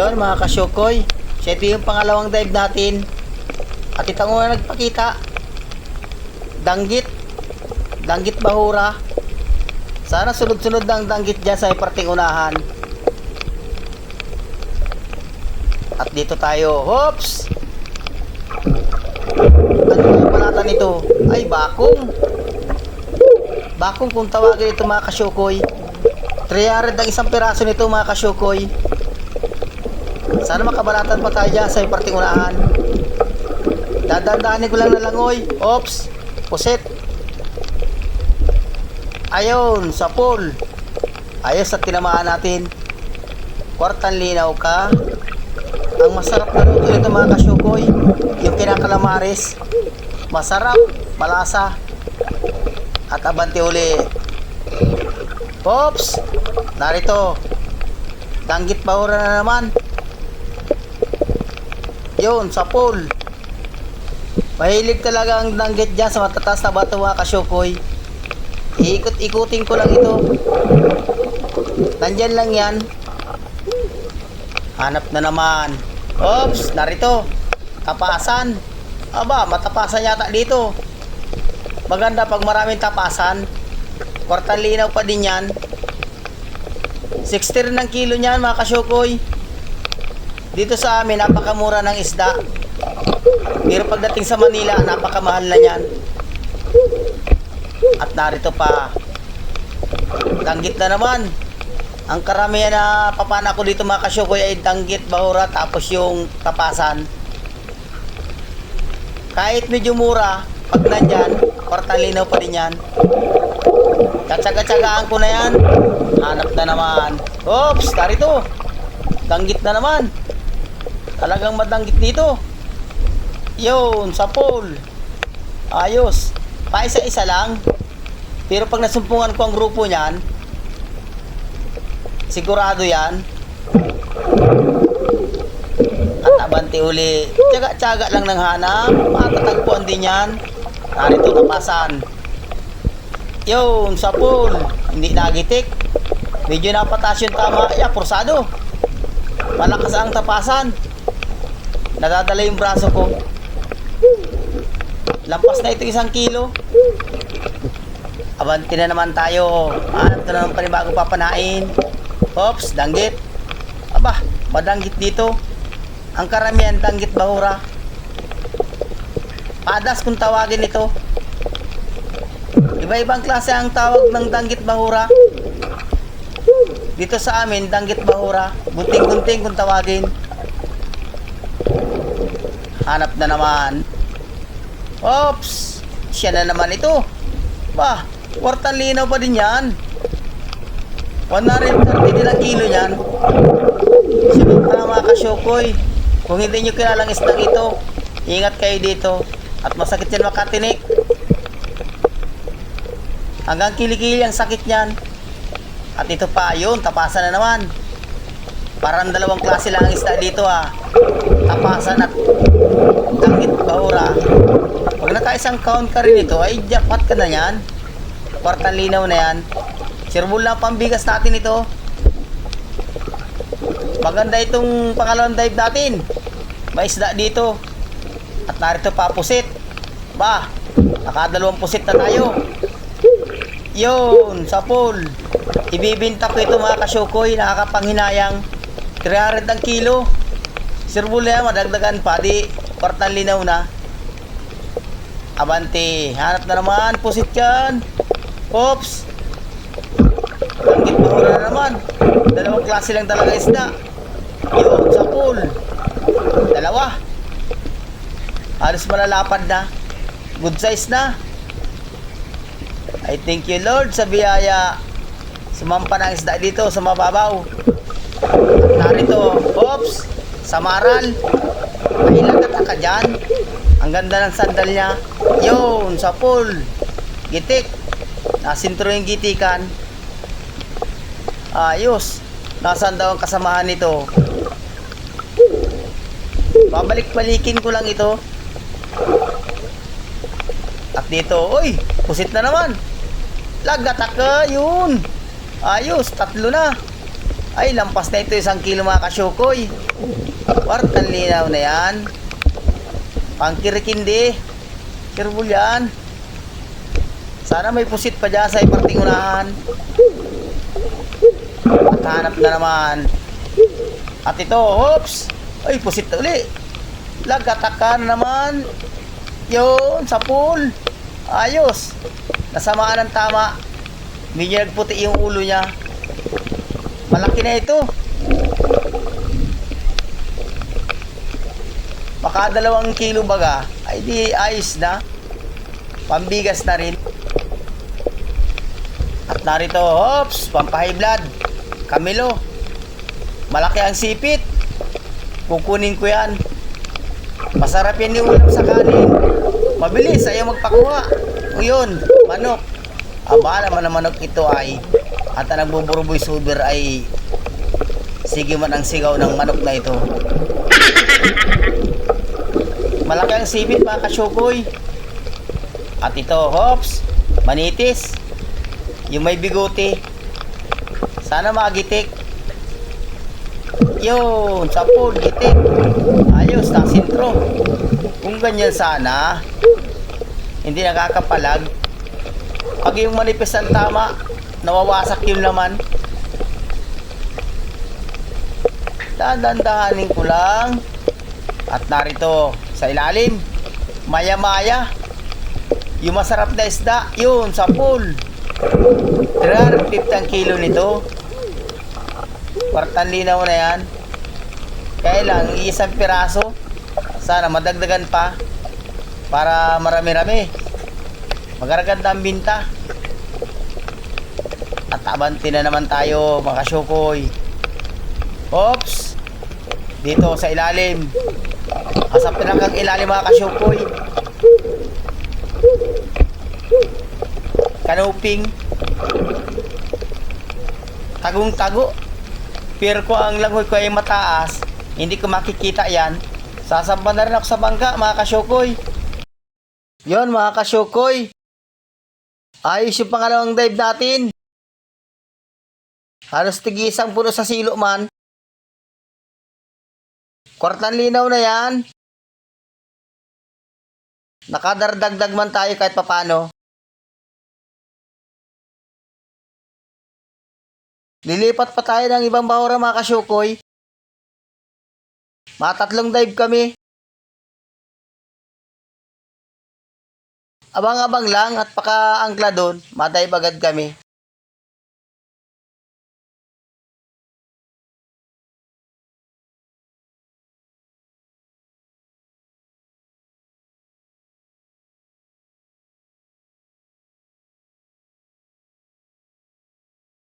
Yun mga kasyokoy, siya ito yung pangalawang dive natin. At itang una nagpakita, danggit bahura. Sana sunod-sunod ang danggit dyan sa parting unahan. At dito tayo, hops! Ano yung panatan nito? Ay, bakong. Bakong kung tawagin ito mga kasyokoy. 300 ang isang piraso nito mga kasyokoy. Sana makabalatan pa tayo dyan sa parting unahan. Dadandahanin ko lang na langoy. Ops, puset. Ayun, sa pool. Ayos at tinamaan natin. Kwartang linaw ka. Ang masarap na luto nito mga kasyokoy, yung kinakalamares. Masarap, malasa. At abante uli. Ops, narito. Danggit bahura na naman. Yun, sa pool. Mahilig talaga ang danggit dyan sa matataas na bato mga kasyokoy. Iikot-ikutin ko lang ito. Nandyan lang yan. Hanap na naman. Oops, narito. Tapasan. Aba, matapasan yata dito. Maganda pag maraming tapasan. Kwartang linaw pa din yan. 60 rin ang kilo niyan mga kasyokoy. Dito sa amin, napakamura ng isda. Pero pagdating sa Manila, napakamahal na yan. At narito pa, danggit na naman. Ang karamihan na papana ko dito mga kasyokoy ay danggit, bahura, tapos yung tapasan. Kahit medyo mura, pag nandyan, kwartang linaw pa din yan. Katsaga-tsagaan ko na yan. Hanap na naman. Oops, narito. Danggit na naman. Talagang madanggit dito. Yun, sa pool. Ayos. Paisa-isa lang. Pero pag nasumpungan ko ang grupo niyan, sigurado yan. At abante uli. Tsaga-tsaga lang ng hanap. Matatagpuan din yan. Narito tapasan. Yun, sa pool. Hindi nagitik. Medyo napatas yung tama. Pursado. Malakas ang tapasan. Nadadala yung braso ko. Lampas na ito 1 kilo. Abante na naman tayo. Hanap na naman panibagong papanain. Oops, danggit. Aba, madanggit dito. Ang karamihan danggit bahura. Padas kung tawagin ito. Iba-ibang klase ang tawag ng danggit bahura. Dito sa amin, danggit bahura. Gunting-gunting kung tawagin. Hanap na naman. Oops, siya na naman ito. Bah, kwartang linaw pa din yan. 130 din ang kilo yan. Sunod na mga kasyokoy. Kung hindi nyo kilalang isdang ito, ingat kayo dito. At masakit yan makatinik. Hanggang kilikili ang sakit yan. At ito pa, yun, tapasan na naman. Parang dalawang klase lang ang isda dito tapasan at danggit bahura. Pag naka-isang count ka rin ito, ay jackpot ka na yan. Kwartang linaw na yan. Sirbol lang pambigas natin ito. Maganda itong pangalawang dive natin. May isda dito. At narito pa pusit. Ba, nakadalawang pusit na tayo. Yun, sa pool. Ibibinta ko ito mga kasyokoy. Nakakapanghinayang 300 ang kilo. Sirbol na yan, madagdagan pa. Di, kwartang linaw na. Abante, hanap na naman. Pusit yan. Oops. Danggit bahura na naman. Dalawang klase lang talaga isda. Yun, sa pool. Dalawa. Halos malalapad na. Good size na. I thank you Lord sa biyaya. Sumampa ng isda dito sa mababaw. Narito, oops, samaral. Ay, lagat ka dyan. Ang ganda ng sandal niya. Yun, sa pool. Gitik. Nasintro yung gitikan. Ayos. Nasaan daw ang kasamahan nito? Babalik-balikin ko lang ito. At dito, oy, pusit na naman. Lagat ka, yun. Ayos, 3 na. Ay, lampas na ito 1 kilo mga kasyukoy. Kwartang linaw na yan. Pangkirikindi. Kirbul yan. Sana may pusit pa dyan sa iparting unahan. At hanap na naman. At ito, hops. Ay, pusit na uli. Lagatakan na naman. Yun, sa pool. Ayos. Nasamaan ng tama. Medyo nagputi yung ulo niya. Malaki na ito. Baka 2 kilo baga. Ay di ayos na. Pambigas na rin. At narito, hops, pampahay blood. Camilo. Malaki ang sipit. Kukunin ko yan. Masarap yan yung ulam sa kanin. Mabilis, ayaw magpakuha. O yun, manok. Aba naman ang manok ito ay at ang nagbuburuboy suber ay sige man ang sigaw ng manok na ito. Malaki ang sipit mga kasyukoy. At ito, hops, manitis. Yung may bigote. Sana magitik. Yun, sa pool, gitik. Ayos, na sintro. Kung ganyan sana, hindi nakakapalag. Pag yung manipis ang tama, nawawasak yung laman. Dadandahanin ko lang. At narito, sa ilalim, maya-maya. Yung masarap na isda, yun, sa pool. 350 ang kilo nito. Kwartang linaw na yan. Kaya lang, isang piraso. Sana madagdagan pa. Para marami-rami. Magaganda ang binta. At abante na naman tayo mga kasyukoy. Oops. Dito sa ilalim. Sa pinakang ilalim mga kasyukoy. Kanuping. Tagong-tago. Pero ko ang langoy ko ay mataas. Hindi ko makikita yan. Sasamba na rin ako sa bangka mga kasyukoy. Yon mga kasyukoy. Ayos yung pangalawang dive natin. Halos tigisang puno sa silo man. Kwartang linaw na yan. Nakadardagdag man tayo kahit papano. Lilipat pa tayo ng ibang bahura mga kasyukoy. Mga 3 dive kami. Abang-abang lang at paka-angkla doon, madive agad kami.